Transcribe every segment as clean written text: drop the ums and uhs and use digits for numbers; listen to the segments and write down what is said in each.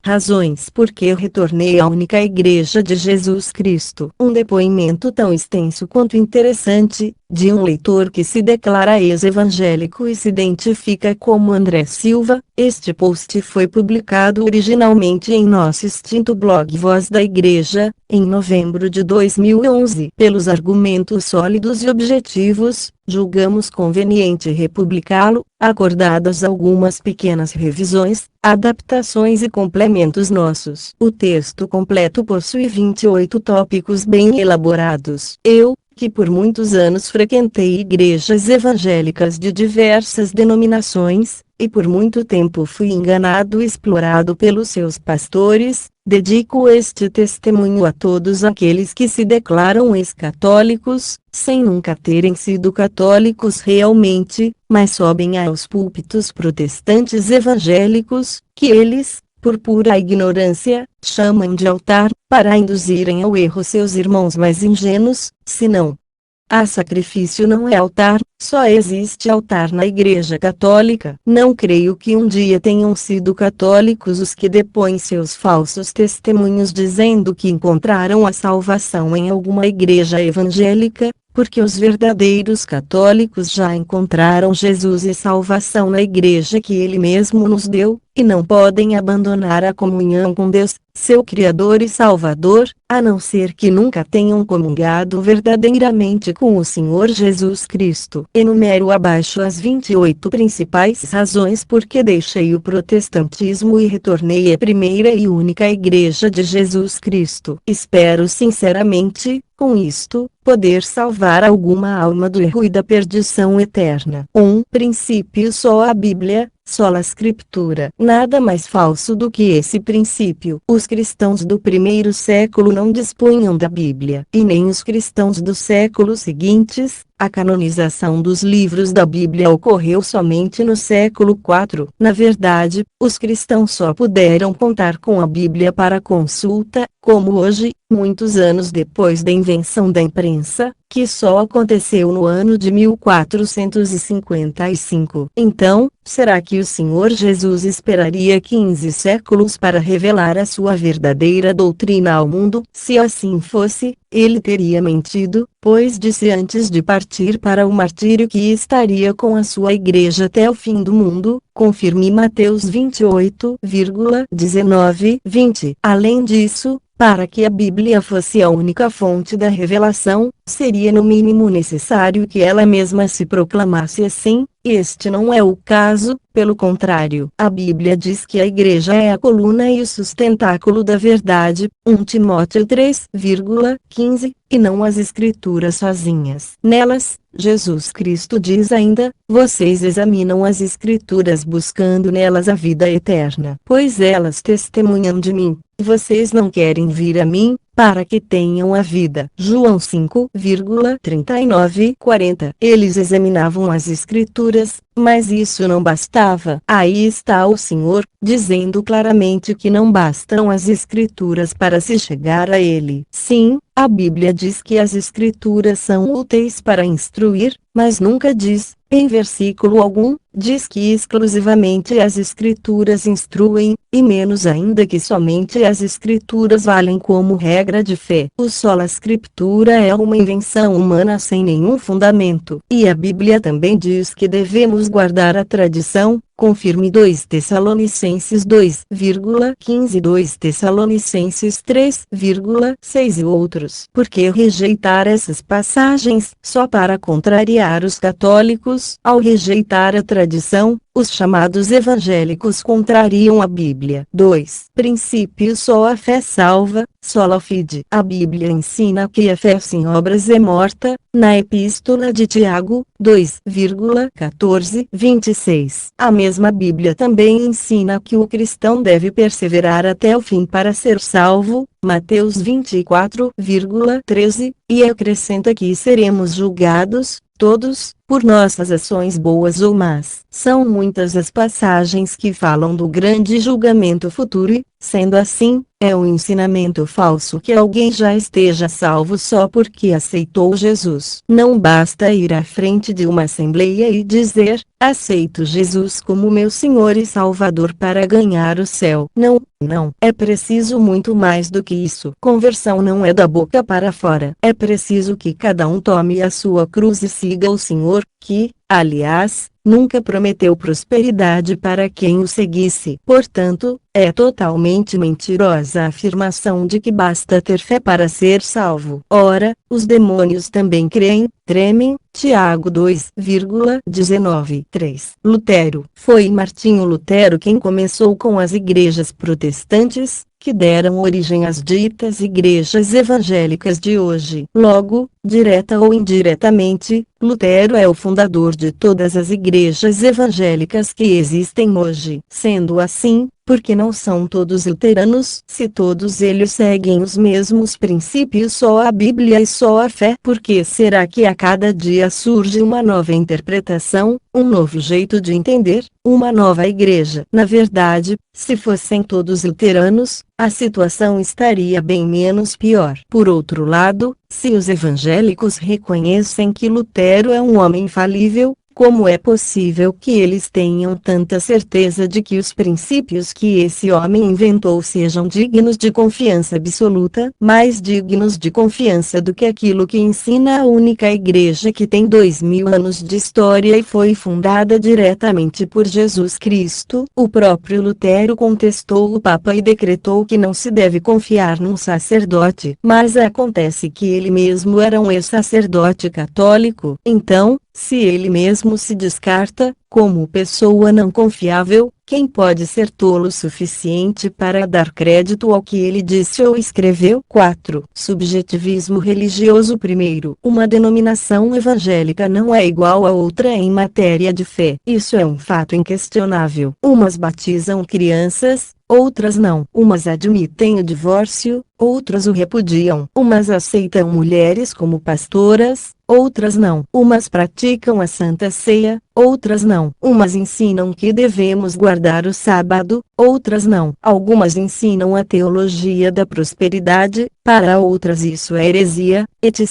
Razões por que retornei à única Igreja de Jesus Cristo. Um depoimento tão extenso quanto interessante, de um leitor que se declara ex-evangélico e se identifica como André Silva. Este post foi publicado originalmente em nosso extinto blog Voz da Igreja, em novembro de 2011. Pelos argumentos sólidos e objetivos, julgamos conveniente republicá-lo, acordadas algumas pequenas revisões, adaptações e complementos nossos. O texto completo possui 28 tópicos bem elaborados. Eu, que por muitos anos frequentei igrejas evangélicas de diversas denominações, e por muito tempo fui enganado e explorado pelos seus pastores, dedico este testemunho a todos aqueles que se declaram ex-católicos, sem nunca terem sido católicos realmente, mas sobem aos púlpitos protestantes evangélicos, que eles, por pura ignorância, chamam de altar, para induzirem ao erro seus irmãos mais ingênuos. Se não há sacrifício, não é altar, só existe altar na Igreja Católica. Não creio que um dia tenham sido católicos os que depõem seus falsos testemunhos dizendo que encontraram a salvação em alguma igreja evangélica, porque os verdadeiros católicos já encontraram Jesus e salvação na igreja que Ele mesmo nos deu, e não podem abandonar a comunhão com Deus, seu Criador e Salvador, a não ser que nunca tenham comungado verdadeiramente com o Senhor Jesus Cristo. Enumero abaixo as 28 principais razões por que deixei o protestantismo e retornei à primeira e única Igreja de Jesus Cristo. Espero sinceramente, com isto, poder salvar alguma alma do erro e da perdição eterna. 1. Princípio: só a Bíblia, sola Scriptura. Nada mais falso do que esse princípio. Os cristãos do primeiro século não dispunham da Bíblia, e nem os cristãos dos séculos seguintes. A canonização dos livros da Bíblia ocorreu somente no século IV. Na verdade, os cristãos só puderam contar com a Bíblia para consulta, como hoje, muitos anos depois da invenção da imprensa, que só aconteceu no ano de 1455. Então, será que o Senhor Jesus esperaria 15 séculos para revelar a sua verdadeira doutrina ao mundo? Se assim fosse, ele teria mentido, pois disse antes de partir para o martírio que estaria com a sua igreja até o fim do mundo. Confirme Mateus 28,19-20. Além disso, para que a Bíblia fosse a única fonte da revelação, seria no mínimo necessário que ela mesma se proclamasse assim. Este não é o caso, pelo contrário. A Bíblia diz que a Igreja é a coluna e o sustentáculo da verdade, 1 Timóteo 3,15, e não as Escrituras sozinhas. Nelas, Jesus Cristo diz ainda: vocês examinam as Escrituras buscando nelas a vida eterna, pois elas testemunham de mim. Vocês não querem vir a mim, para que tenham a vida. João 5,39-40. Eles examinavam as Escrituras, mas isso não bastava. Aí está o Senhor, dizendo claramente que não bastam as Escrituras para se chegar a Ele. Sim, a Bíblia diz que as Escrituras são úteis para instruir, mas nunca diz, em versículo algum, diz que exclusivamente as Escrituras instruem, e menos ainda que somente as Escrituras valem como regra de fé. O sola Scriptura é uma invenção humana sem nenhum fundamento. E a Bíblia também diz que devemos guardar a tradição. Confirme 2 Tessalonicenses 2,15 e 2 Tessalonicenses 3,6 e outros. Por que rejeitar essas passagens só para contrariar os católicos? Ao rejeitar a tradição, os chamados evangélicos contrariam a Bíblia. 2. Princípio: só a fé salva, sola fide. A Bíblia ensina que a fé sem obras é morta, na Epístola de Tiago, 2,14-26. A mesma Bíblia também ensina que o cristão deve perseverar até o fim para ser salvo, Mateus 24,13, e acrescenta que seremos julgados, todos, por nossas ações boas ou más. São muitas as passagens que falam do grande julgamento futuro e, sendo assim, é um ensinamento falso que alguém já esteja salvo só porque aceitou Jesus. Não basta ir à frente de uma assembleia e dizer: aceito Jesus como meu Senhor e Salvador para ganhar o céu. Não, não. É preciso muito mais do que isso. Conversão não é da boca para fora. É preciso que cada um tome a sua cruz e siga o Senhor, que, aliás, nunca prometeu prosperidade para quem o seguisse. Portanto, é totalmente mentirosa a afirmação de que basta ter fé para ser salvo. Ora, os demônios também creem, tremem. Tiago 2,19-3. Lutero. Foi Martinho Lutero quem começou com as igrejas protestantes, que deram origem às ditas igrejas evangélicas de hoje. Logo, direta ou indiretamente, Lutero é o fundador de todas as igrejas evangélicas que existem hoje. Sendo assim, porque não são todos luteranos? Se todos eles seguem os mesmos princípios, só a Bíblia e só a fé, por que será que a cada dia surge uma nova interpretação, um novo jeito de entender, uma nova igreja? Na verdade, se fossem todos luteranos, a situação estaria bem menos pior. Por outro lado, se os evangélicos reconhecem que Lutero é um homem falível, como é possível que eles tenham tanta certeza de que os princípios que esse homem inventou sejam dignos de confiança absoluta, mais dignos de confiança do que aquilo que ensina a única igreja que tem 2000 anos de história e foi fundada diretamente por Jesus Cristo? O próprio Lutero contestou o Papa e decretou que não se deve confiar num sacerdote. Mas acontece que ele mesmo era um ex-sacerdote católico. Então, se ele mesmo se descarta, como pessoa não confiável, quem pode ser tolo o suficiente para dar crédito ao que ele disse ou escreveu? 4. Subjetivismo religioso. Primeiro, uma denominação evangélica não é igual a outra em matéria de fé. Isso é um fato inquestionável. Umas batizam crianças, outras não. Umas admitem o divórcio, outras o repudiam. Umas aceitam mulheres como pastoras, outras não. Umas praticam a Santa Ceia, outras não. Umas ensinam que devemos guardar o sábado, outras não. Algumas ensinam a teologia da prosperidade, para outras isso é heresia, etc,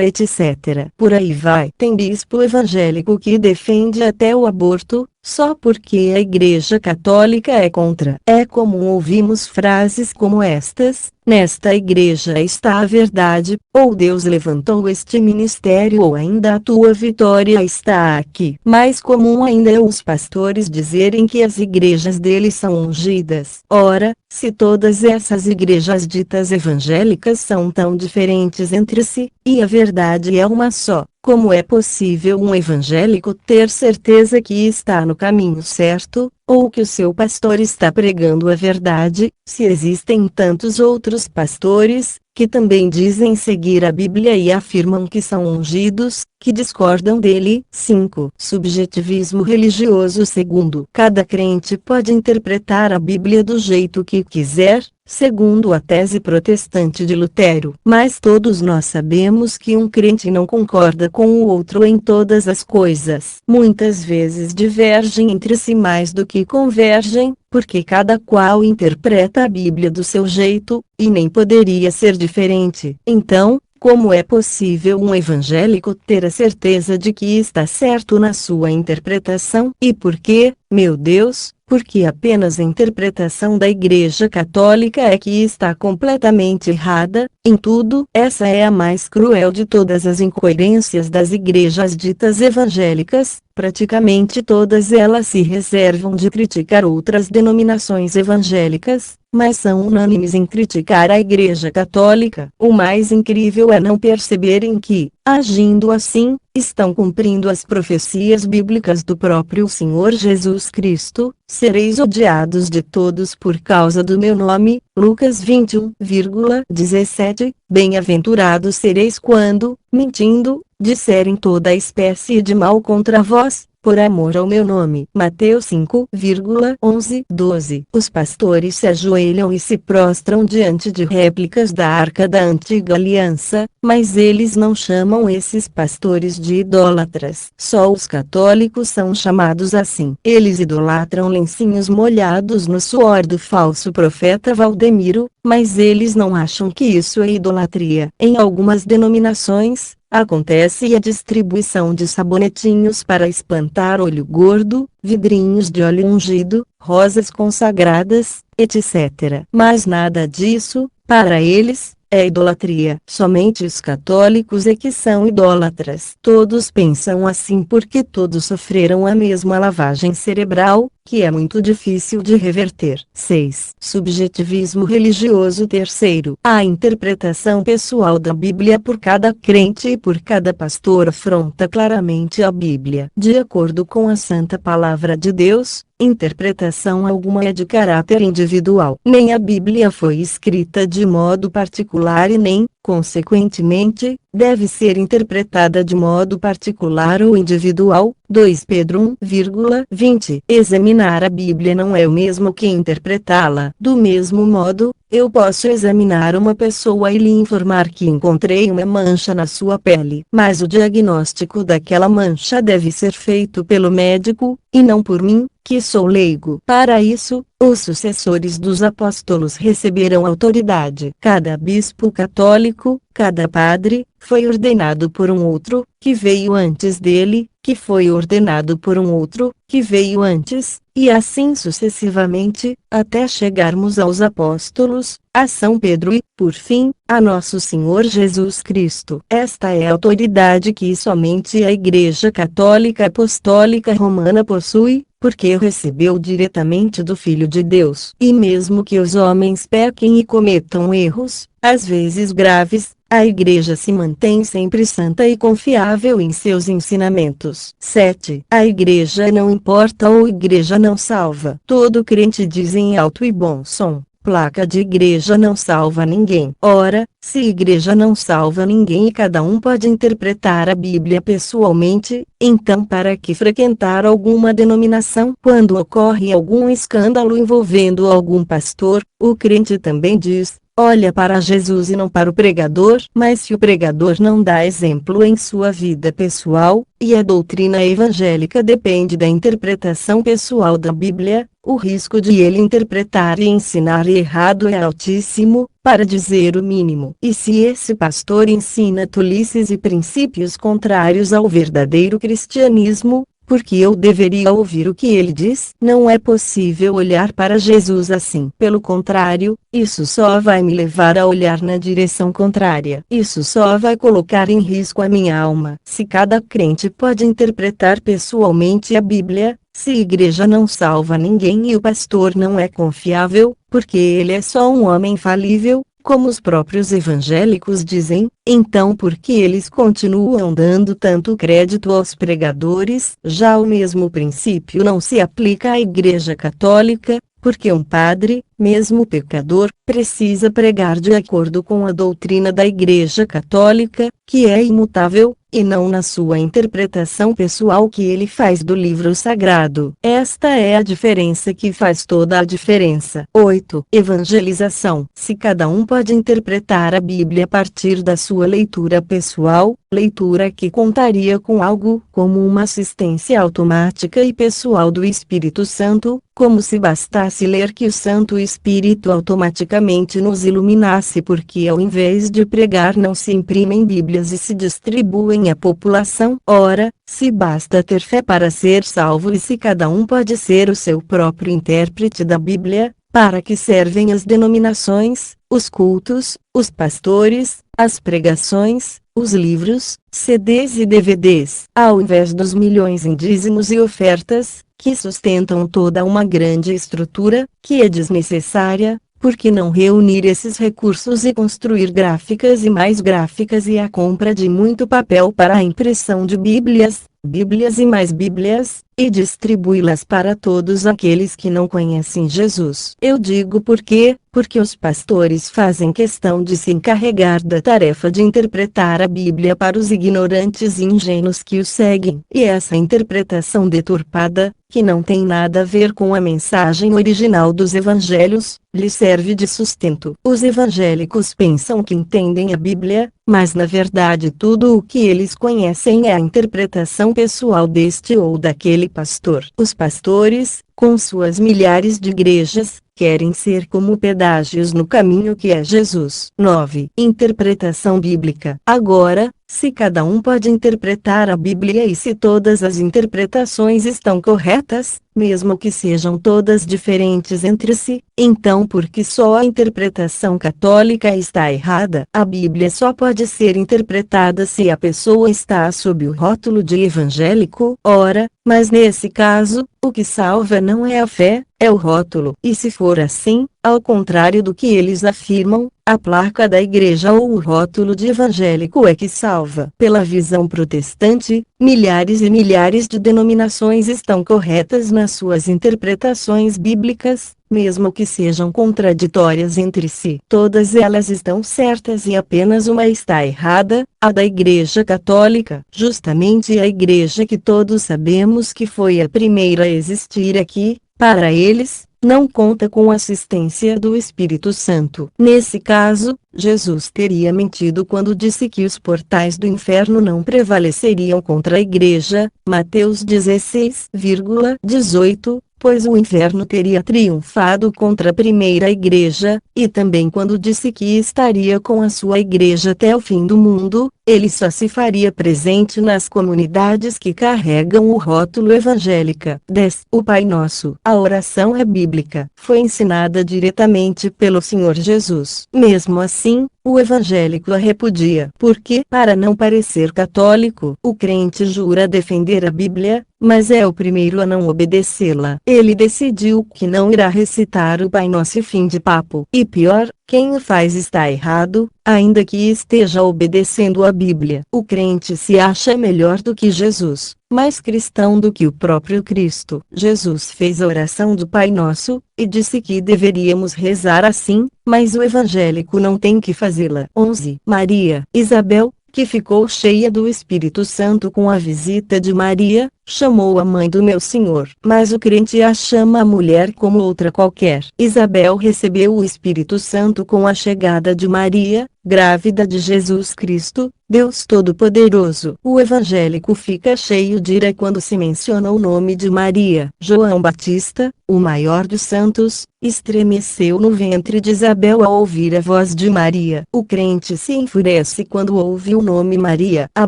etc. Por aí vai. Tem bispo evangélico que defende até o aborto, só porque a Igreja Católica é contra. É comum ouvirmos frases como estas: nesta igreja está a verdade, ou Deus levantou este ministério, ou ainda a tua vitória está aqui. Mais comum ainda é os pastores dizerem que as igrejas deles são ungidas. Ora, se todas essas igrejas ditas evangélicas são tão diferentes entre si, e a verdade é uma só, como é possível um evangélico ter certeza que está no caminho certo, ou que o seu pastor está pregando a verdade, se existem tantos outros pastores, que também dizem seguir a Bíblia e afirmam que são ungidos, que discordam dele? 5. Subjetivismo religioso. Segundo, cada crente pode interpretar a Bíblia do jeito que quiser, segundo a tese protestante de Lutero. Mas todos nós sabemos que um crente não concorda com o outro em todas as coisas. Muitas vezes divergem entre si mais do que convergem, porque cada qual interpreta a Bíblia do seu jeito, e nem poderia ser diferente. Então, como é possível um evangélico ter a certeza de que está certo na sua interpretação? E por quê, meu Deus? Porque apenas a interpretação da Igreja Católica é que está completamente errada, em tudo. Essa é a mais cruel de todas as incoerências das igrejas ditas evangélicas. Praticamente todas elas se reservam de criticar outras denominações evangélicas, mas são unânimes em criticar a Igreja Católica. O mais incrível é não perceberem que, agindo assim, estão cumprindo as profecias bíblicas do próprio Senhor Jesus Cristo: sereis odiados de todos por causa do meu nome. Lucas 21,17. Bem-aventurados sereis quando, mentindo, disserem toda espécie de mal contra vós, por amor ao meu nome. Mateus 5,11-12. Os pastores se ajoelham e se prostram diante de réplicas da arca da antiga aliança, mas eles não chamam esses pastores de idólatras. Só os católicos são chamados assim. Eles idolatram lencinhos molhados no suor do falso profeta Valdemiro, mas eles não acham que isso é idolatria. Em algumas denominações, acontece a distribuição de sabonetinhos para espantar olho gordo, vidrinhos de óleo ungido, rosas consagradas, etc. Mas nada disso, para eles, é idolatria. Somente os católicos é que são idólatras. Todos pensam assim porque todos sofreram a mesma lavagem cerebral, que é muito difícil de reverter. 6. Subjetivismo religioso. Terceiro, a interpretação pessoal da Bíblia por cada crente e por cada pastor afronta claramente a Bíblia. De acordo com a Santa Palavra de Deus, interpretação alguma é de caráter individual. Nem a Bíblia foi escrita de modo particular e nem, consequentemente, deve ser interpretada de modo particular ou individual. 2 Pedro 1,20. Examinar a Bíblia não é o mesmo que interpretá-la. Do mesmo modo, eu posso examinar uma pessoa e lhe informar que encontrei uma mancha na sua pele. Mas o diagnóstico daquela mancha deve ser feito pelo médico, e não por mim, que sou leigo. Para isso, os sucessores dos apóstolos receberam autoridade. Cada bispo católico, cada padre, foi ordenado por um outro, que veio antes dele, que foi ordenado por um outro, que veio antes, e assim sucessivamente, até chegarmos aos apóstolos, a São Pedro e, por fim, a nosso Senhor Jesus Cristo. Esta é a autoridade que somente a Igreja Católica Apostólica Romana possui, porque recebeu diretamente do Filho de Deus. E mesmo que os homens pequem e cometam erros, às vezes graves, a Igreja se mantém sempre santa e confiável em seus ensinamentos. 7. A Igreja não importa ou Igreja não salva. Todo crente diz em alto e bom som: placa de igreja não salva ninguém. Ora, se igreja não salva ninguém e cada um pode interpretar a Bíblia pessoalmente, então para que frequentar alguma denominação? Quando ocorre algum escândalo envolvendo algum pastor, o crente também diz: olha para Jesus e não para o pregador. Mas se o pregador não dá exemplo em sua vida pessoal, e a doutrina evangélica depende da interpretação pessoal da Bíblia, o risco de ele interpretar e ensinar errado é altíssimo, para dizer o mínimo. E se esse pastor ensina tolices e princípios contrários ao verdadeiro cristianismo, porque eu deveria ouvir o que ele diz? Não é possível olhar para Jesus assim. Pelo contrário, isso só vai me levar a olhar na direção contrária. Isso só vai colocar em risco a minha alma. Se cada crente pode interpretar pessoalmente a Bíblia, se a igreja não salva ninguém e o pastor não é confiável, porque ele é só um homem falível, como os próprios evangélicos dizem, então por que eles continuam dando tanto crédito aos pregadores? Já o mesmo princípio não se aplica à Igreja Católica, porque um padre, mesmo pecador, precisa pregar de acordo com a doutrina da Igreja Católica, que é imutável, e não na sua interpretação pessoal que ele faz do livro sagrado. Esta é a diferença que faz toda a diferença. 8. Evangelização. Se cada um pode interpretar a Bíblia a partir da sua leitura pessoal, leitura que contaria com algo como uma assistência automática e pessoal do Espírito Santo, como se bastasse ler que o Santo Espírito automaticamente nos iluminasse, porque ao invés de pregar não se imprimem Bíblias e se distribuem à população. Ora, se basta ter fé para ser salvo e se cada um pode ser o seu próprio intérprete da Bíblia, para que servem as denominações, os cultos, os pastores, as pregações, os livros, CDs e DVDs, ao invés dos milhões em dízimos e ofertas, que sustentam toda uma grande estrutura, que é desnecessária? Por que não reunir esses recursos e construir gráficas e mais gráficas e a compra de muito papel para a impressão de Bíblias, Bíblias e mais Bíblias, e distribui-las para todos aqueles que não conhecem Jesus. Eu digo por quê? Porque os pastores fazem questão de se encarregar da tarefa de interpretar a Bíblia para os ignorantes e ingênuos que os seguem. E essa interpretação deturpada, que não tem nada a ver com a mensagem original dos evangelhos, lhes serve de sustento. Os evangélicos pensam que entendem a Bíblia, mas na verdade tudo o que eles conhecem é a interpretação pessoal deste ou daquele pastor. Os pastores, com suas milhares de igrejas, querem ser como pedágios no caminho que é Jesus. 9. Interpretação bíblica. Agora, se cada um pode interpretar a Bíblia e se todas as interpretações estão corretas, mesmo que sejam todas diferentes entre si, então por que só a interpretação católica está errada? A Bíblia só pode ser interpretada se a pessoa está sob o rótulo de evangélico. Ora, mas nesse caso, o que salva não é a fé, é o rótulo. E se for assim, ao contrário do que eles afirmam, a placa da igreja ou o rótulo de evangélico é que salva. Pela visão protestante, milhares e milhares de denominações estão corretas nas suas interpretações bíblicas, mesmo que sejam contraditórias entre si. Todas elas estão certas e apenas uma está errada, a da Igreja Católica. Justamente a igreja que todos sabemos que foi a primeira a existir aqui, para eles, não conta com a assistência do Espírito Santo. Nesse caso, Jesus teria mentido quando disse que os portais do inferno não prevaleceriam contra a igreja, Mateus 16,18, pois o inferno teria triunfado contra a primeira igreja, e também quando disse que estaria com a sua igreja até o fim do mundo, ele só se faria presente nas comunidades que carregam o rótulo evangélica. 10. O Pai Nosso. A oração é bíblica. Foi ensinada diretamente pelo Senhor Jesus. Mesmo assim, o evangélico a repudia. Porque, para não parecer católico, o crente jura defender a Bíblia, mas é o primeiro a não obedecê-la. Ele decidiu que não irá recitar o Pai Nosso e fim de papo. E pior, quem o faz está errado, ainda que esteja obedecendo a Bíblia. O crente se acha melhor do que Jesus, mais cristão do que o próprio Cristo. Jesus fez a oração do Pai Nosso, e disse que deveríamos rezar assim, mas o evangélico não tem que fazê-la. 11. Maria. Isabel, que ficou cheia do Espírito Santo com a visita de Maria, chamou a mãe do meu Senhor. Mas o crente a chama a mulher como outra qualquer. Isabel recebeu o Espírito Santo com a chegada de Maria, grávida de Jesus Cristo, Deus Todo-Poderoso. O evangélico fica cheio de ira quando se menciona o nome de Maria. João Batista, o maior dos santos, estremeceu no ventre de Isabel ao ouvir a voz de Maria. O crente se enfurece quando ouve o nome Maria. A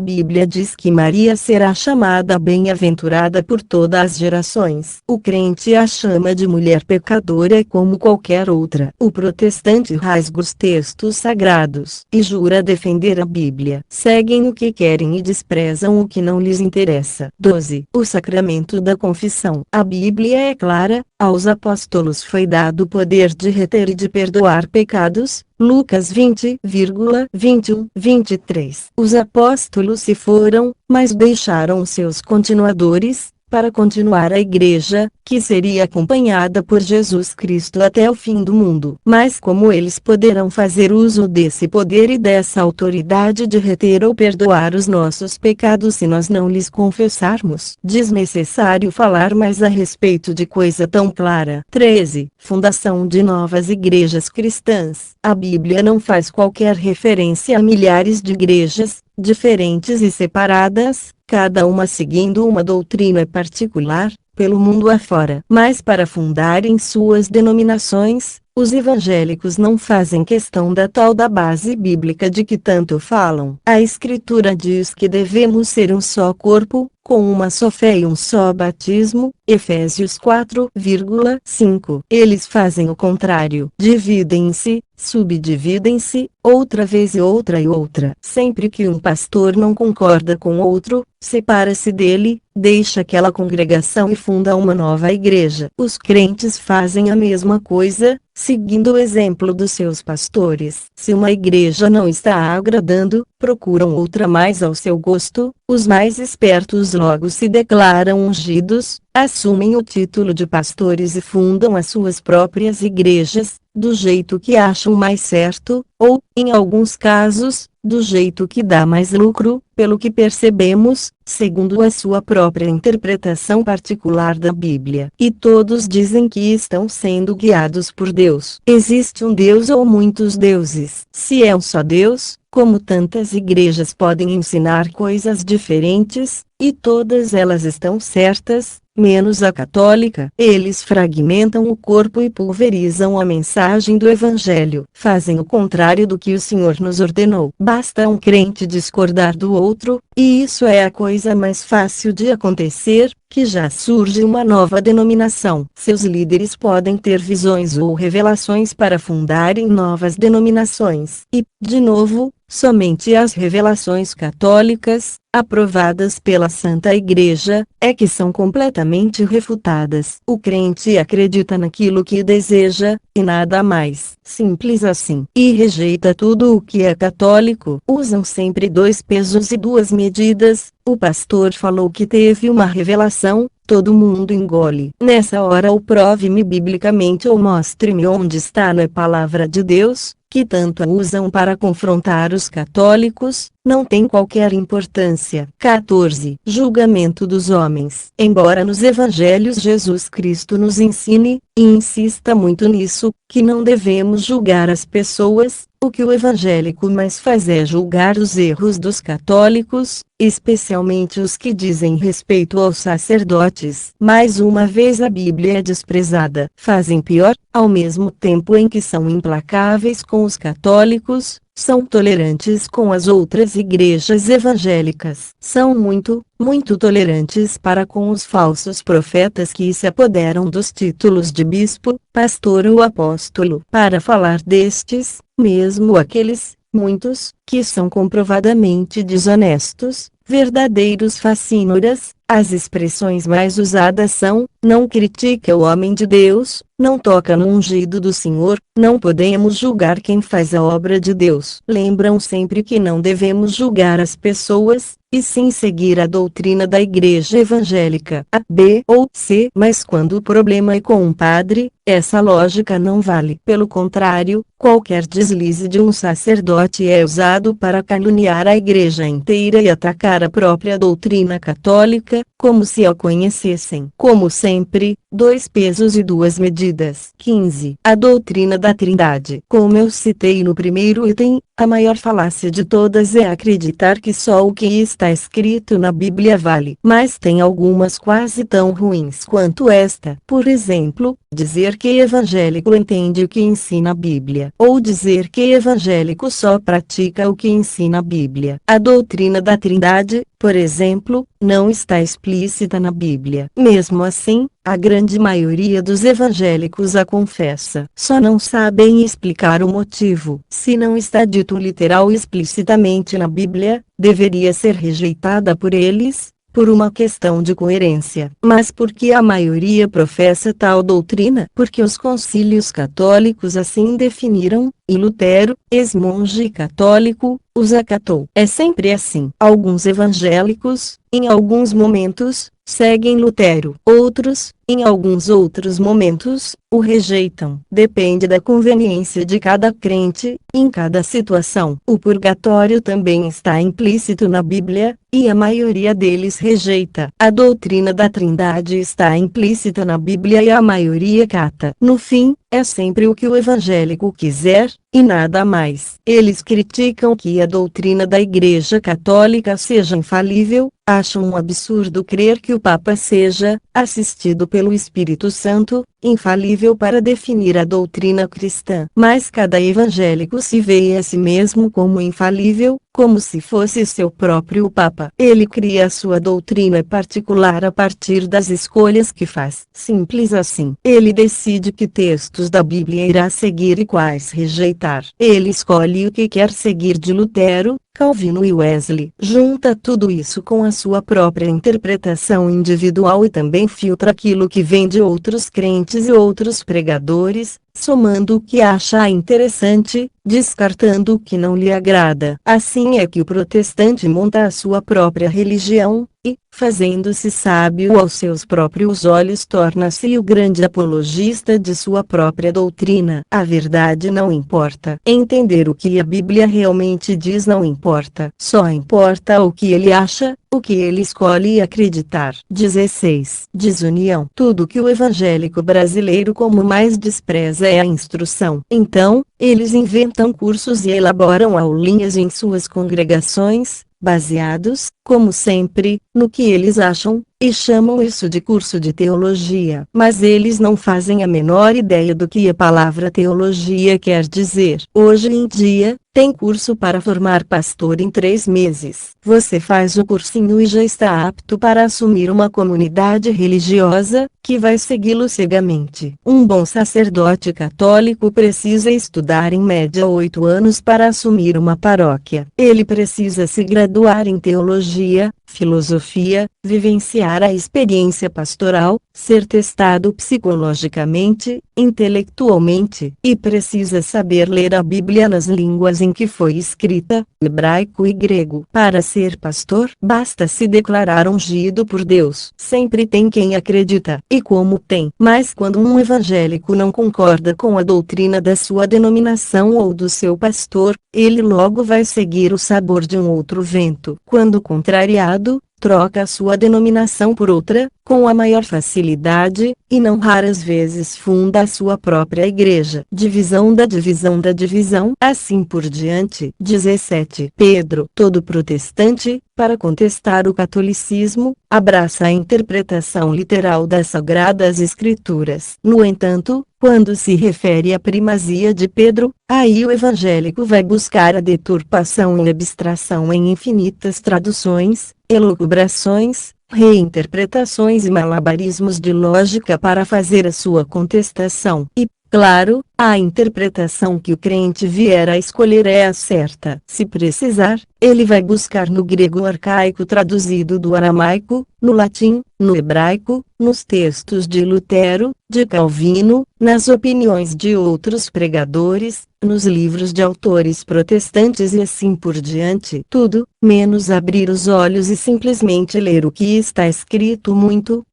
Bíblia diz que Maria será chamada bem-aventurada por todas as gerações. O crente a chama de mulher pecadora como qualquer outra. O protestante rasga os textos sagrados e jura defender a Bíblia. Seguem o que querem e desprezam o que não lhes interessa. 12. O sacramento da confissão. A Bíblia é clara, aos apóstolos foi dado o poder de reter e de perdoar pecados, Lucas 20,21-23. Os apóstolos se foram, mas deixaram seus continuadores, para continuar a igreja, que seria acompanhada por Jesus Cristo até o fim do mundo. Mas como eles poderão fazer uso desse poder e dessa autoridade de reter ou perdoar os nossos pecados se nós não lhes confessarmos? Desnecessário falar mais a respeito de coisa tão clara. 13. Fundação de novas igrejas cristãs. A Bíblia não faz qualquer referência a milhares de igrejas, diferentes e separadas, cada uma seguindo uma doutrina particular, pelo mundo afora. Mas para fundarem suas denominações, os evangélicos não fazem questão da tal da base bíblica de que tanto falam. A Escritura diz que devemos ser um só corpo, com uma só fé e um só batismo, Efésios 4,5. Eles fazem o contrário. Dividem-se, subdividem-se, outra vez e outra. Sempre que um pastor não concorda com outro, separa-se dele, deixa aquela congregação e funda uma nova igreja. Os crentes fazem a mesma coisa, seguindo o exemplo dos seus pastores. Se uma igreja não está agradando, procuram outra mais ao seu gosto. Os mais espertos logo se declaram ungidos, assumem o título de pastores e fundam as suas próprias igrejas, do jeito que acham mais certo, ou, em alguns casos, do jeito que dá mais lucro, pelo que percebemos, segundo a sua própria interpretação particular da Bíblia. E todos dizem que estão sendo guiados por Deus. Existe um Deus ou muitos deuses? Se é um só Deus, como tantas igrejas podem ensinar coisas diferentes, e todas elas estão certas, menos a católica? Eles fragmentam o corpo e pulverizam a mensagem do Evangelho. Fazem o contrário do que o Senhor nos ordenou. Basta um crente discordar do outro, e isso é a coisa mais fácil de acontecer, que já surge uma nova denominação. Seus líderes podem ter visões ou revelações para fundarem novas denominações. E, de novo, somente as revelações católicas, aprovadas pela Santa Igreja, é que são completamente refutadas. O crente acredita naquilo que deseja, e nada mais. Simples assim. E rejeita tudo o que é católico. Usam sempre 2 pesos e 2 medidas. O pastor falou que teve uma revelação, todo mundo engole. Nessa hora ou prove-me biblicamente ou mostre-me onde está na palavra de Deus, que tanto a usam para confrontar os católicos, não tem qualquer importância. 14. Julgamento dos homens. Embora nos evangelhos Jesus Cristo nos ensine, e insista muito nisso, que não devemos julgar as pessoas, o que o evangélico mais faz é julgar os erros dos católicos, especialmente os que dizem respeito aos sacerdotes. Mais uma vez a Bíblia é desprezada. Fazem pior, ao mesmo tempo em que são implacáveis com os católicos, são tolerantes com as outras igrejas evangélicas. São muito tolerantes para com os falsos profetas que se apoderam dos títulos de bispo, pastor ou apóstolo. Para falar destes, mesmo aqueles, muitos, que são comprovadamente desonestos, verdadeiros facínoras, as expressões mais usadas são: não critica o homem de Deus, não toca no ungido do Senhor, não podemos julgar quem faz a obra de Deus. Lembram sempre que não devemos julgar as pessoas, e sim seguir a doutrina da igreja evangélica A, B ou C. Mas quando o problema é com um padre, essa lógica não vale. Pelo contrário, qualquer deslize de um sacerdote é usado para caluniar a igreja inteira e atacar a própria doutrina católica, como se a conhecessem. Como sempre, 2 pesos e 2 medidas. 15. A doutrina da Trindade. Como eu citei no primeiro item, a maior falácia de todas é acreditar que só o que está escrito na Bíblia vale. Mas tem algumas quase tão ruins quanto esta. Por exemplo, dizer que evangélico entende o que ensina a Bíblia. Ou dizer que evangélico só pratica o que ensina a Bíblia. A doutrina da Trindade, por exemplo, não está explícita na Bíblia. Mesmo assim, a grande maioria dos evangélicos a confessa. Só não sabem explicar o motivo. Se não está dito literal e explicitamente na Bíblia, deveria ser rejeitada por eles, por uma questão de coerência. Mas por que a maioria professa tal doutrina? Porque os concílios católicos assim definiram, e Lutero, ex-monge católico, os acatou. É sempre assim. Alguns evangélicos, em alguns momentos, seguem Lutero. Outros, em alguns outros momentos, o rejeitam. Depende da conveniência de cada crente, em cada situação. O purgatório também está implícito na Bíblia, e a maioria deles rejeita. A doutrina da Trindade está implícita na Bíblia e a maioria cata. No fim, é sempre o que o evangélico quiser, e nada mais. Eles criticam que a doutrina da Igreja Católica seja infalível, acham um absurdo crer que o Papa seja, assistido pelo Espírito Santo, infalível para definir a doutrina cristã. Mas cada evangélico se vê a si mesmo como infalível, como se fosse seu próprio Papa. Ele cria a sua doutrina particular a partir das escolhas que faz. Simples assim. Ele decide que textos da Bíblia irá seguir e quais rejeitar. Ele escolhe o que quer seguir de Lutero, Calvino e Wesley. Junta tudo isso com a sua própria interpretação individual e também filtra aquilo que vem de outros crentes e outros pregadores, somando o que acha interessante, descartando o que não lhe agrada. Assim é que o protestante monta a sua própria religião, e, fazendo-se sábio aos seus próprios olhos, torna-se o grande apologista de sua própria doutrina. A verdade não importa. Entender o que a Bíblia realmente diz não importa. Só importa o que ele acha, o que ele escolhe acreditar. 16. Desunião. Tudo que o evangélico brasileiro como mais despreza é a instrução. Então, eles inventam cursos e elaboram aulinhas em suas congregações, baseados, como sempre, no que eles acham, e chamam isso de curso de teologia. Mas eles não fazem a menor ideia do que a palavra teologia quer dizer. Hoje em dia, tem curso para formar pastor em 3 meses. Você faz o cursinho e já está apto para assumir uma comunidade religiosa, que vai segui-lo cegamente. Um bom sacerdote católico precisa estudar em média 8 anos para assumir uma paróquia. Ele precisa se graduar em teologia, filosofia, vivenciar a experiência pastoral, ser testado psicologicamente, intelectualmente, e precisa saber ler a Bíblia nas línguas em que foi escrita, hebraico e grego. Para ser pastor, basta se declarar ungido por Deus. Sempre tem quem acredita, e como tem. Mas quando um evangélico não concorda com a doutrina da sua denominação ou do seu pastor, ele logo vai seguir o sabor de um outro vento. Quando contrariado, troca a sua denominação por outra, com a maior facilidade, e não raras vezes funda a sua própria igreja. Divisão da divisão da divisão, assim por diante. 17. Pedro. Todo protestante, para contestar o catolicismo, abraça a interpretação literal das Sagradas Escrituras. No entanto, quando se refere à primazia de Pedro, aí o evangélico vai buscar a deturpação e abstração em infinitas traduções, elucubrações, reinterpretações e malabarismos de lógica para fazer a sua contestação. E, claro, a interpretação que o crente vier a escolher é a certa. Se precisar, ele vai buscar no grego arcaico traduzido do aramaico, no latim, no hebraico, nos textos de Lutero, de Calvino, nas opiniões de outros pregadores, nos livros de autores protestantes e assim por diante. Tudo, menos abrir os olhos e simplesmente ler o que está escrito muito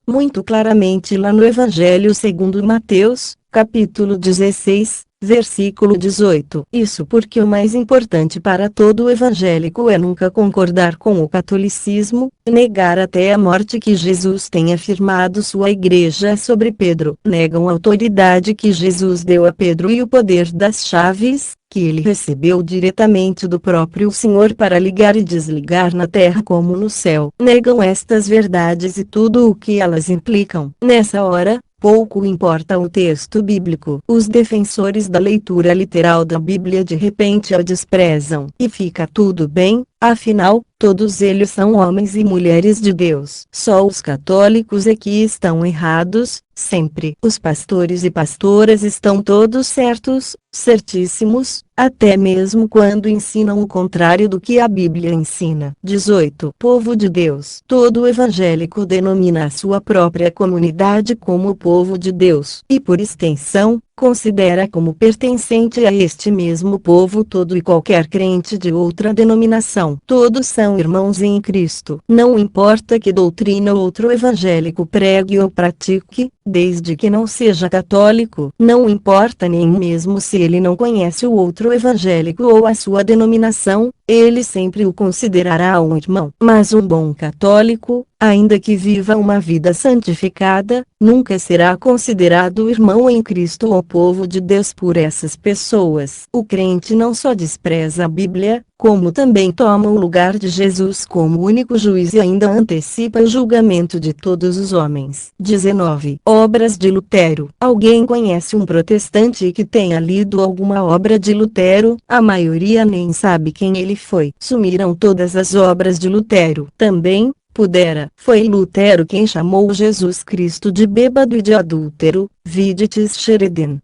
claramente lá no Evangelho segundo Mateus, capítulo 16, versículo 18. Isso porque o mais importante para todo evangélico é nunca concordar com o catolicismo, negar até a morte que Jesus tem afirmado sua igreja sobre Pedro. Negam a autoridade que Jesus deu a Pedro e o poder das chaves, que ele recebeu diretamente do próprio Senhor para ligar e desligar na terra como no céu. Negam estas verdades e tudo o que elas implicam. Nessa hora, pouco importa o texto bíblico. Os defensores da leitura literal da Bíblia de repente a desprezam. E fica tudo bem, afinal, todos eles são homens e mulheres de Deus. Só os católicos é que estão errados, sempre. Os pastores e pastoras estão todos certos, certíssimos, até mesmo quando ensinam o contrário do que a Bíblia ensina. 18. Povo de Deus. Todo evangélico denomina a sua própria comunidade como o povo de Deus, e por extensão, considera como pertencente a este mesmo povo todo e qualquer crente de outra denominação. Todos são irmãos em Cristo. Não importa que doutrina outro evangélico pregue ou pratique, desde que não seja católico. Não importa nem mesmo se ele não conhece o outro evangélico ou a sua denominação, ele sempre o considerará um irmão. Mas um bom católico, ainda que viva uma vida santificada, nunca será considerado irmão em Cristo ou povo de Deus por essas pessoas. O crente não só despreza a Bíblia, como também toma o lugar de Jesus como único juiz e ainda antecipa o julgamento de todos os homens. 19. Obras de Lutero. Alguém conhece um protestante que tenha lido alguma obra de Lutero? A maioria nem sabe quem ele foi. Sumiram todas as obras de Lutero. Também, foi Lutero quem chamou Jesus Cristo de bêbado e de adúltero, vide Sheridan.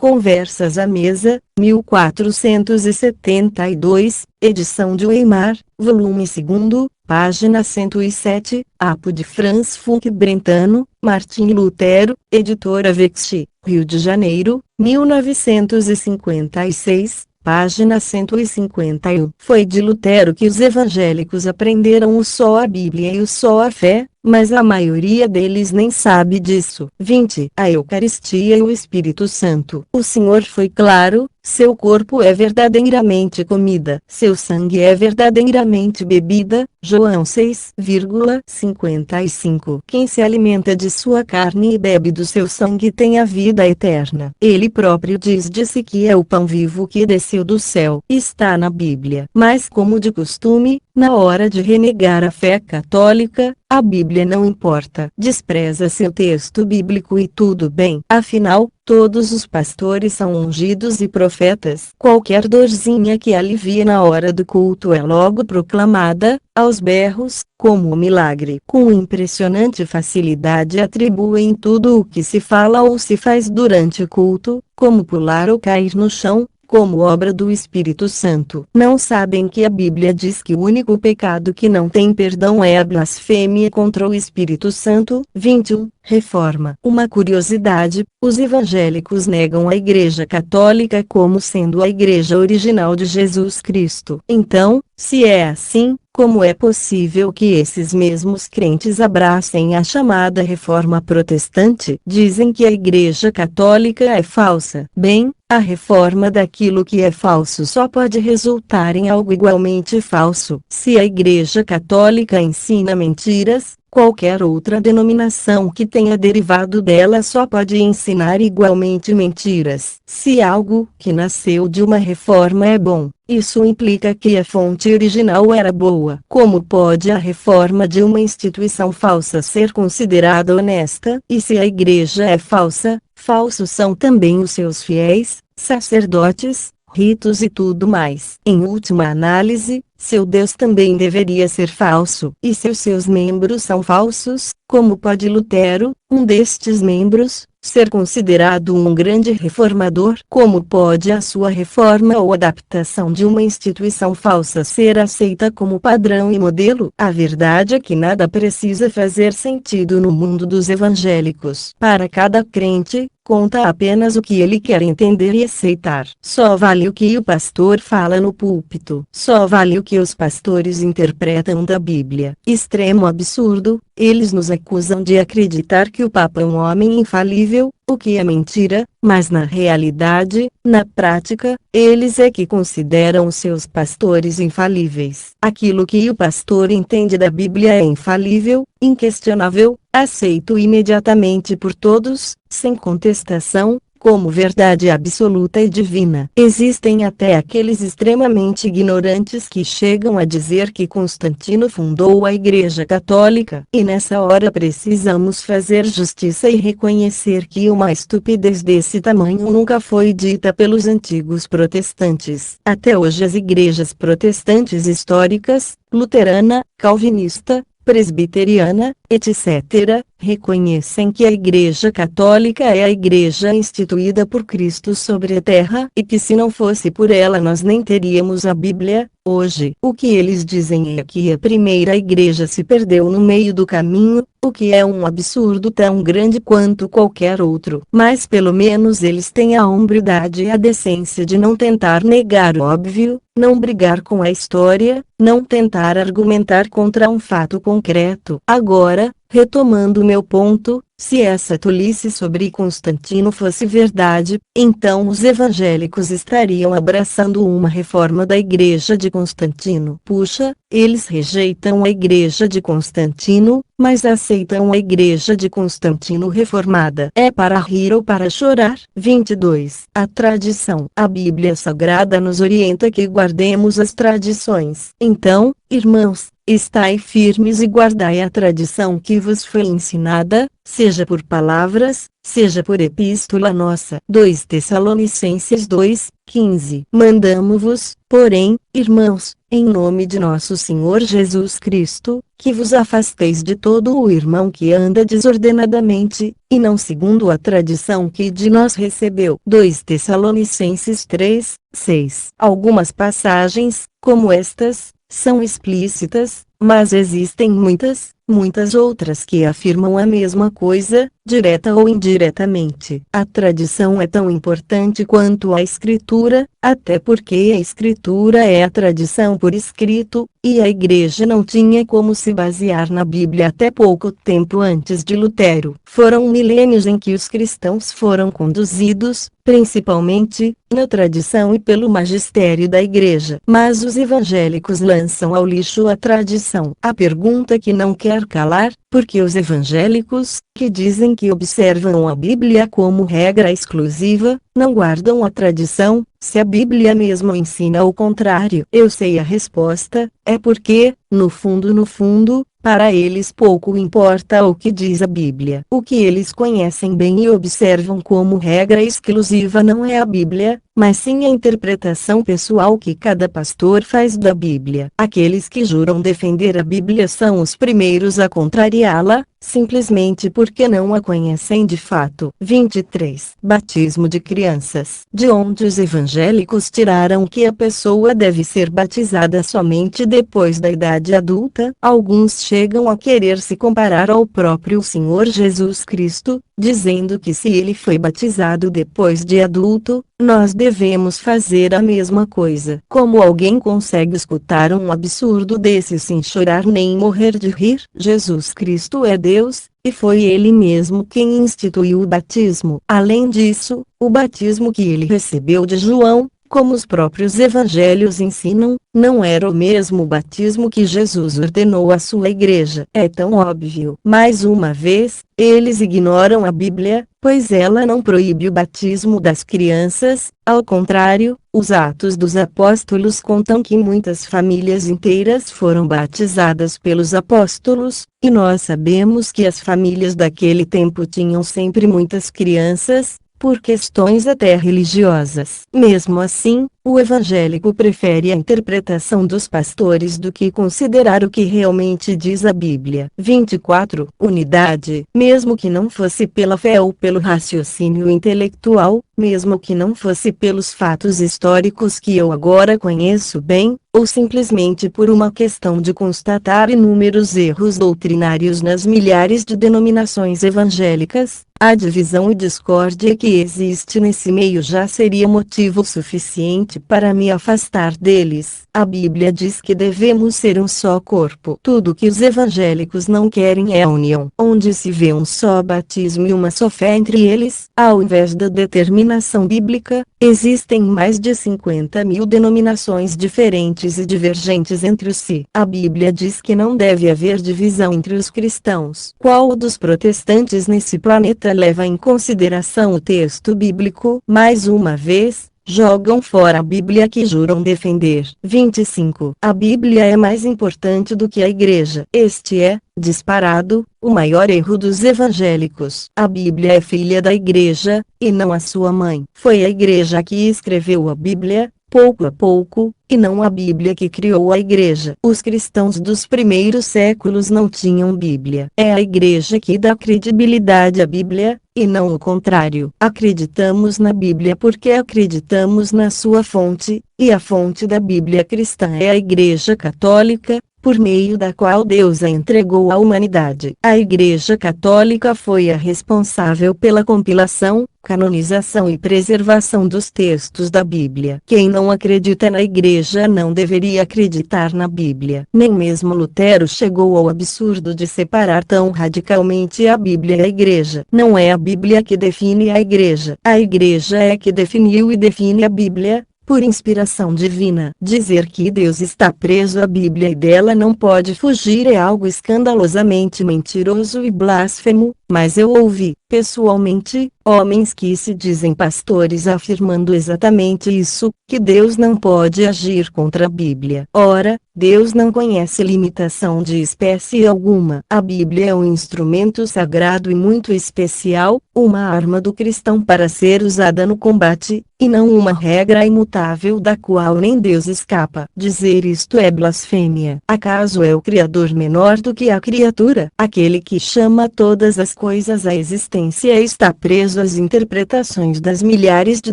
Conversas à Mesa, 1472, edição de Weimar, volume 2, página 107, Apo de Franz Funk Brentano, Martim Lutero, editora Vexti, Rio de Janeiro, 1956, página 151. Foi de Lutero que os evangélicos aprenderam só a Bíblia e só a fé, mas a maioria deles nem sabe disso. 20. A Eucaristia e o Espírito Santo. O Senhor foi claro: seu corpo é verdadeiramente comida, seu sangue é verdadeiramente bebida. João 6,55. Quem se alimenta de sua carne e bebe do seu sangue tem a vida eterna. Ele próprio disse que é o pão vivo que desceu do céu. Está na Bíblia. Mas como de costume, na hora de renegar a fé católica, a Bíblia não importa. Despreza-se o texto bíblico e tudo bem. Afinal, todos os pastores são ungidos e profetas. Qualquer dorzinha que alivie na hora do culto é logo proclamada, aos berros, como um milagre. Com impressionante facilidade atribuem tudo o que se fala ou se faz durante o culto, como pular ou cair no chão, como obra do Espírito Santo. Não sabem que a Bíblia diz que o único pecado que não tem perdão é a blasfêmia contra o Espírito Santo. 21. Reforma. Uma curiosidade: os evangélicos negam a Igreja Católica como sendo a igreja original de Jesus Cristo. Então, se é assim, como é possível que esses mesmos crentes abracem a chamada Reforma Protestante? Dizem que a Igreja Católica é falsa. Bem, a reforma daquilo que é falso só pode resultar em algo igualmente falso. Se a Igreja Católica ensina mentiras, qualquer outra denominação que tenha derivado dela só pode ensinar igualmente mentiras. Se algo que nasceu de uma reforma é bom, isso implica que a fonte original era boa. Como pode a reforma de uma instituição falsa ser considerada honesta? E se a igreja é falsa, falsos são também os seus fiéis, sacerdotes, ritos e tudo mais. Em última análise, seu Deus também deveria ser falso. E se os seus membros são falsos, como pode Lutero, um destes membros, ser considerado um grande reformador? Como pode a sua reforma ou adaptação de uma instituição falsa ser aceita como padrão e modelo? A verdade é que nada precisa fazer sentido no mundo dos evangélicos. Para cada crente, conta apenas o que ele quer entender e aceitar. Só vale o que o pastor fala no púlpito. Só vale o que os pastores interpretam da Bíblia. Extremo absurdo, eles nos acusam de acreditar que o Papa é um homem infalível, o que é mentira, mas na realidade, na prática, eles é que consideram seus pastores infalíveis. Aquilo que o pastor entende da Bíblia é infalível, inquestionável, aceito imediatamente por todos, sem contestação, como verdade absoluta e divina. Existem até aqueles extremamente ignorantes que chegam a dizer que Constantino fundou a Igreja Católica. E nessa hora precisamos fazer justiça e reconhecer que uma estupidez desse tamanho nunca foi dita pelos antigos protestantes. Até hoje as igrejas protestantes históricas, luterana, calvinista, presbiteriana, etc., reconhecem que a Igreja Católica é a igreja instituída por Cristo sobre a terra e que se não fosse por ela nós nem teríamos a Bíblia. Hoje, o que eles dizem é que a primeira igreja se perdeu no meio do caminho, o que é um absurdo tão grande quanto qualquer outro. Mas pelo menos eles têm a hombridade e a decência de não tentar negar o óbvio, não brigar com a história, não tentar argumentar contra um fato concreto. Agora, retomando meu ponto, se essa tolice sobre Constantino fosse verdade, então os evangélicos estariam abraçando uma reforma da Igreja de Constantino. Puxa, eles rejeitam a Igreja de Constantino, mas aceitam a Igreja de Constantino reformada. É para rir ou para chorar? 22. A tradição. A Bíblia Sagrada nos orienta que guardemos as tradições. Então, irmãos, estai firmes e guardai a tradição que vos foi ensinada, seja por palavras, seja por epístola nossa. 2 Tessalonicenses 2:15. Mandamo-vos, porém, irmãos, em nome de nosso Senhor Jesus Cristo, que vos afasteis de todo o irmão que anda desordenadamente, e não segundo a tradição que de nós recebeu. 2 Tessalonicenses 3:6. Algumas passagens, como estas, são explícitas, mas existem muitas outras que afirmam a mesma coisa, direta ou indiretamente. A tradição é tão importante quanto a escritura, até porque a escritura é a tradição por escrito, e a igreja não tinha como se basear na Bíblia até pouco tempo antes de Lutero. Foram milênios em que os cristãos foram conduzidos, principalmente, na tradição e pelo magistério da igreja. Mas os evangélicos lançam ao lixo a tradição. A pergunta que não quer calar, porque os evangélicos, que dizem que observam a Bíblia como regra exclusiva, não guardam a tradição, se a Bíblia mesmo ensina o contrário? Eu sei a resposta, é porque, no fundo, para eles pouco importa o que diz a Bíblia. O que eles conhecem bem e observam como regra exclusiva não é a Bíblia, mas sim a interpretação pessoal que cada pastor faz da Bíblia. Aqueles que juram defender a Bíblia são os primeiros a contrariá-la, simplesmente porque não a conhecem de fato. 23. Batismo de crianças. De onde os evangélicos tiraram que a pessoa deve ser batizada somente depois da idade adulta? Alguns chegam a querer se comparar ao próprio Senhor Jesus Cristo, dizendo que se ele foi batizado depois de adulto, nós devemos fazer a mesma coisa. Como alguém consegue escutar um absurdo desse sem chorar nem morrer de rir? Jesus Cristo é Deus, e foi ele mesmo quem instituiu o batismo. Além disso, o batismo que ele recebeu de João, como os próprios evangelhos ensinam, não era o mesmo batismo que Jesus ordenou à sua igreja. É tão óbvio. Mais uma vez, eles ignoram a Bíblia, pois ela não proíbe o batismo das crianças, ao contrário, os Atos dos Apóstolos contam que muitas famílias inteiras foram batizadas pelos apóstolos, e nós sabemos que as famílias daquele tempo tinham sempre muitas crianças, por questões até religiosas. Mesmo assim, o evangélico prefere a interpretação dos pastores do que considerar o que realmente diz a Bíblia. 24. Unidade. Mesmo que não fosse pela fé ou pelo raciocínio intelectual, mesmo que não fosse pelos fatos históricos que eu agora conheço bem, ou simplesmente por uma questão de constatar inúmeros erros doutrinários nas milhares de denominações evangélicas, a divisão e discórdia que existe nesse meio já seria motivo suficiente para me afastar deles. A Bíblia diz que devemos ser um só corpo. Tudo que os evangélicos não querem é a união, onde se vê um só batismo e uma só fé entre eles. Ao invés da determinação bíblica, existem mais de 50.000 denominações diferentes e divergentes entre si. A Bíblia diz que não deve haver divisão entre os cristãos. Qual dos protestantes nesse planeta leva em consideração o texto bíblico? Mais uma vez, jogam fora a Bíblia que juram defender. 25. A Bíblia é mais importante do que a igreja. Este é, disparado, o maior erro dos evangélicos. A Bíblia é filha da igreja, e não a sua mãe. Foi a igreja que escreveu a Bíblia, pouco a pouco, e não a Bíblia que criou a igreja. Os cristãos dos primeiros séculos não tinham Bíblia. É a igreja que dá credibilidade à Bíblia, e não o contrário. Acreditamos na Bíblia porque acreditamos na sua fonte, e a fonte da Bíblia cristã é a Igreja Católica, por meio da qual Deus a entregou à humanidade. A Igreja Católica foi a responsável pela compilação, canonização e preservação dos textos da Bíblia. Quem não acredita na Igreja não deveria acreditar na Bíblia. Nem mesmo Lutero chegou ao absurdo de separar tão radicalmente a Bíblia e a Igreja. Não é a Bíblia que define a Igreja. A Igreja é que definiu e define a Bíblia, por inspiração divina. Dizer que Deus está preso à Bíblia e dela não pode fugir é algo escandalosamente mentiroso e blasfemo, mas eu ouvi, pessoalmente, homens que se dizem pastores afirmando exatamente isso, que Deus não pode agir contra a Bíblia. Ora, Deus não conhece limitação de espécie alguma. A Bíblia é um instrumento sagrado e muito especial, uma arma do cristão para ser usada no combate, e não uma regra imutável da qual nem Deus escapa. Dizer isto é blasfêmia. Acaso é o Criador menor do que a criatura? Aquele que chama todas as coisas à existência está preso às interpretações das milhares de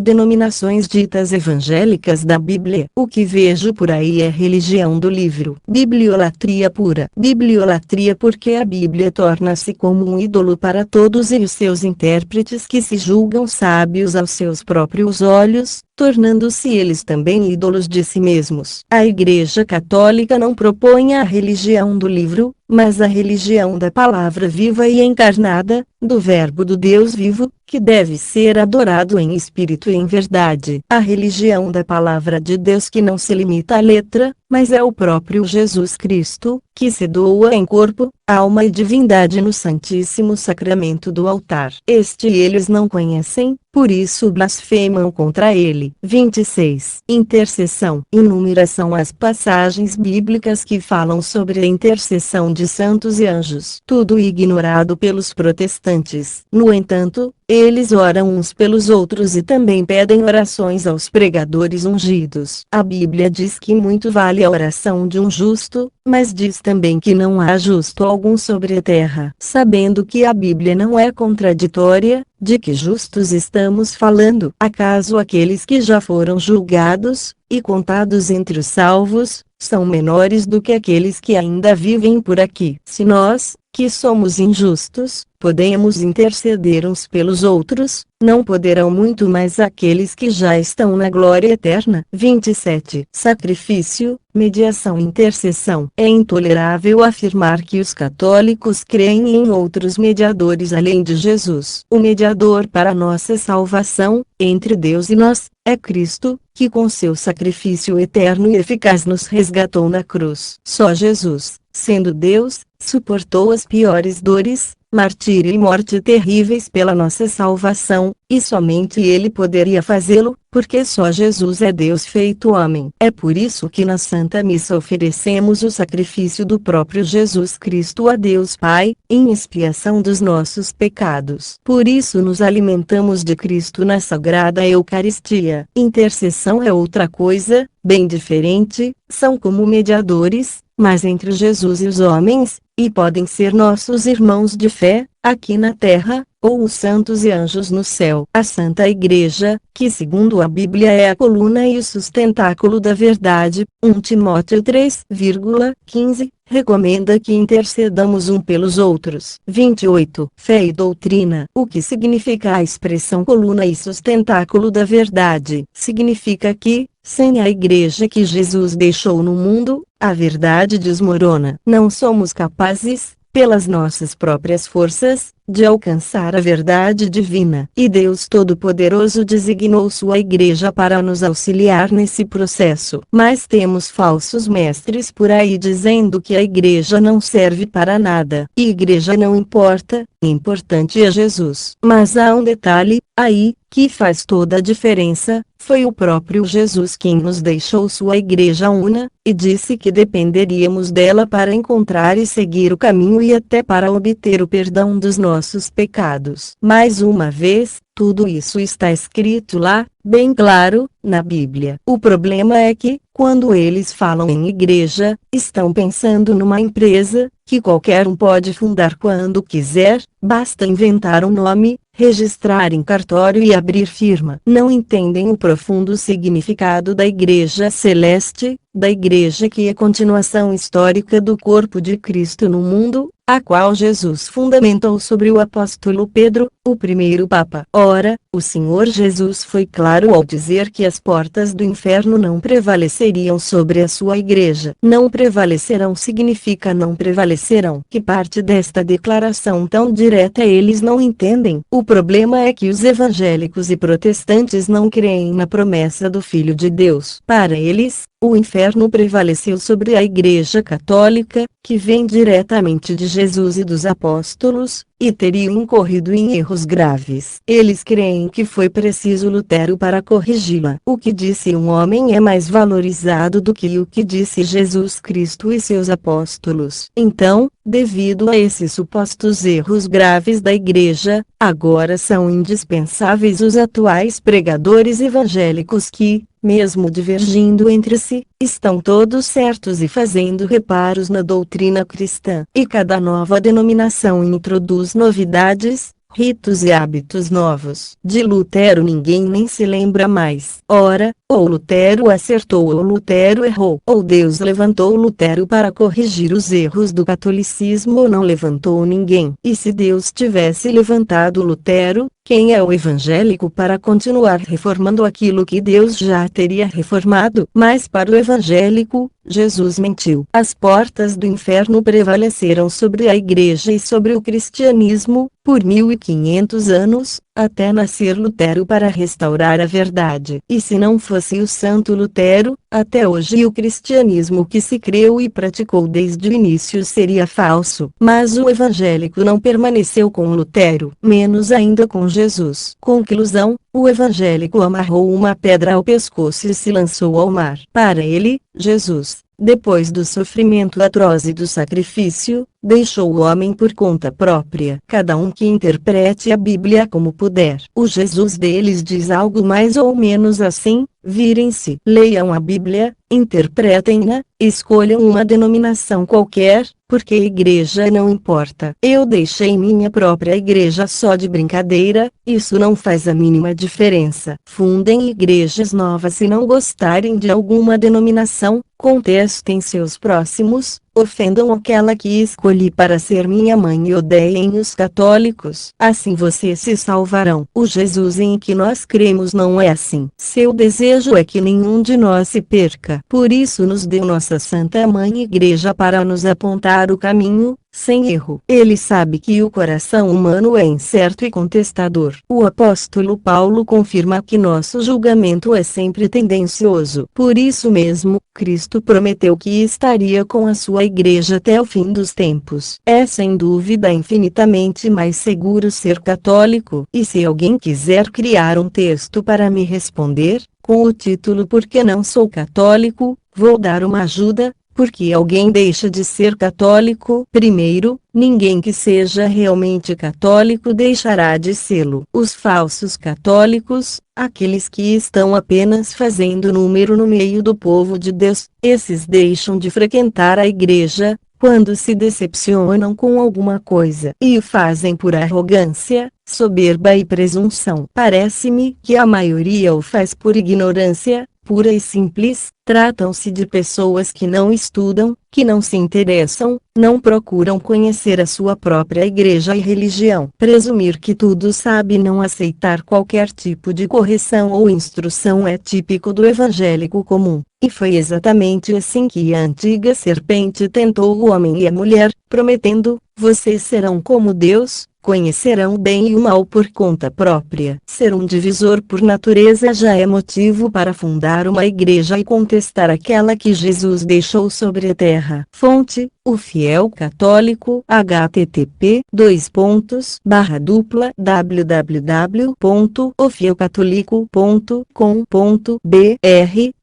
denominações ditas evangélicas da Bíblia. O que vejo por aí é religião do livro. Bibliolatria pura. Bibliolatria porque a Bíblia torna-se como um ídolo para todos e os seus intérpretes que se julgam sábios aos seus próprios olhos, tornando-se eles também ídolos de si mesmos. A Igreja Católica não propõe a religião do livro, mas a religião da palavra viva e encarnada, do Verbo do Deus vivo, que deve ser adorado em espírito e em verdade. A religião da palavra de Deus que não se limita à letra, mas é o próprio Jesus Cristo, que se doa em corpo, alma e divindade no Santíssimo Sacramento do altar. Este eles não conhecem, por isso blasfemam contra ele. 26. Intercessão. Inúmeras são as passagens bíblicas que falam sobre a intercessão de santos e anjos. Tudo ignorado pelos protestantes. No entanto, eles oram uns pelos outros e também pedem orações aos pregadores ungidos. A Bíblia diz que muito vale a oração de um justo, mas diz também que não há justo algum sobre a terra. Sabendo que a Bíblia não é contraditória, de que justos estamos falando? Acaso aqueles que já foram julgados, e contados entre os salvos, são menores do que aqueles que ainda vivem por aqui? Se nós, que somos injustos, podemos interceder uns pelos outros, não poderão muito mais aqueles que já estão na glória eterna. 27. Sacrifício, mediação e intercessão. É intolerável afirmar que os católicos creem em outros mediadores além de Jesus. O mediador para nossa salvação, entre Deus e nós, é Cristo, que com seu sacrifício eterno e eficaz nos resgatou na cruz. Só Jesus, sendo Deus, suportou as piores dores, martírio e morte terríveis pela nossa salvação, e somente Ele poderia fazê-lo, porque só Jesus é Deus feito homem. É por isso que na Santa Missa oferecemos o sacrifício do próprio Jesus Cristo a Deus Pai, em expiação dos nossos pecados. Por isso nos alimentamos de Cristo na Sagrada Eucaristia. Intercessão é outra coisa, bem diferente, são como mediadores, mas entre Jesus e os homens, e podem ser nossos irmãos de fé, aqui na terra, ou os santos e anjos no céu. A Santa Igreja, que segundo a Bíblia é a coluna e o sustentáculo da verdade, 1 Timóteo 3,15, recomenda que intercedamos um pelos outros. 28. Fé e doutrina. O que significa a expressão coluna e sustentáculo da verdade? Significa que, sem a Igreja que Jesus deixou no mundo, a verdade desmorona. Não somos capazes, pelas nossas próprias forças, de alcançar a verdade divina. E Deus Todo-Poderoso designou sua Igreja para nos auxiliar nesse processo. Mas temos falsos mestres por aí dizendo que a Igreja não serve para nada. E Igreja não importa, importante é Jesus. Mas há um detalhe, aí, que faz toda a diferença. Foi o próprio Jesus quem nos deixou sua Igreja una, e disse que dependeríamos dela para encontrar e seguir o caminho e até para obter o perdão dos nossos pecados. Mais uma vez, tudo isso está escrito lá, bem claro, na Bíblia. O problema é que, quando eles falam em igreja, estão pensando numa empresa, que qualquer um pode fundar quando quiser, basta inventar um nome, registrar em cartório e abrir firma. Não entendem o profundo significado da Igreja Celeste, da Igreja que é continuação histórica do corpo de Cristo no mundo, a qual Jesus fundamentou sobre o apóstolo Pedro, o primeiro Papa. Ora, o Senhor Jesus foi claro ao dizer que as portas do inferno não prevaleceriam sobre a sua Igreja. Não prevalecerão significa não prevalecerão. Que parte desta declaração tão direta eles não entendem? O problema é que os evangélicos e protestantes não creem na promessa do Filho de Deus. Para eles, o inferno inferno prevaleceu sobre a Igreja Católica, que vem diretamente de Jesus e dos apóstolos, e teriam incorrido em erros graves. Eles creem que foi preciso Lutero para corrigi-la. O que disse um homem é mais valorizado do que o que disse Jesus Cristo e seus apóstolos. Então, devido a esses supostos erros graves da Igreja, agora são indispensáveis os atuais pregadores evangélicos que, mesmo divergindo entre si, estão todos certos e fazendo reparos na doutrina cristã. E cada nova denominação introduz novidades, ritos e hábitos novos. De Lutero ninguém nem se lembra mais. Ora, ou Lutero acertou ou Lutero errou. Ou Deus levantou Lutero para corrigir os erros do catolicismo ou não levantou ninguém. E se Deus tivesse levantado Lutero, quem é o evangélico para continuar reformando aquilo que Deus já teria reformado? Mas para o evangélico, Jesus mentiu. As portas do inferno prevaleceram sobre a Igreja e sobre o cristianismo, por 1500 anos, até nascer Lutero para restaurar a verdade. E se não fosse o Santo Lutero, até hoje o cristianismo que se creu e praticou desde o início seria falso. Mas o evangélico não permaneceu com Lutero, menos ainda com Jesus. Conclusão: o evangélico amarrou uma pedra ao pescoço e se lançou ao mar. Para ele, Jesus, depois do sofrimento atroz e do sacrifício, deixou o homem por conta própria. Cada um que interprete a Bíblia como puder. O Jesus deles diz algo mais ou menos assim: virem-se, leiam a Bíblia, interpretem-na, escolham uma denominação qualquer, porque igreja não importa. Eu deixei minha própria igreja só de brincadeira, isso não faz a mínima diferença. Fundem igrejas novas se não gostarem de alguma denominação, contestem seus próximos, ofendam aquela que escolhi para ser minha mãe e odeiem os católicos. Assim vocês se salvarão. O Jesus em que nós cremos não é assim. Seu desejo é que nenhum de nós se perca. Por isso nos deu nossa Santa Mãe Igreja para nos apontar o caminho, sem erro. Ele sabe que o coração humano é incerto e contestador. O apóstolo Paulo confirma que nosso julgamento é sempre tendencioso. Por isso mesmo, Cristo prometeu que estaria com a sua igreja até o fim dos tempos. É sem dúvida infinitamente mais seguro ser católico. E se alguém quiser criar um texto para me responder, com o título "Por que não sou católico?", vou dar uma ajuda. Porque alguém deixa de ser católico? Primeiro, ninguém que seja realmente católico deixará de sê-lo. Os falsos católicos, aqueles que estão apenas fazendo número no meio do povo de Deus, esses deixam de frequentar a igreja quando se decepcionam com alguma coisa e o fazem por arrogância, soberba e presunção. Parece-me que a maioria o faz por ignorância pura e simples. Tratam-se de pessoas que não estudam, que não se interessam, não procuram conhecer a sua própria igreja e religião. Presumir que tudo sabe e não aceitar qualquer tipo de correção ou instrução é típico do evangélico comum. E foi exatamente assim que a antiga serpente tentou o homem e a mulher, prometendo: vocês serão como Deus, conhecerão o bem e o mal por conta própria. Ser um divisor por natureza já é motivo para fundar uma igreja e contestar aquela que Jesus deixou sobre a terra. Fonte: O Fiel Católico. http://www.ofielcatólico.com.br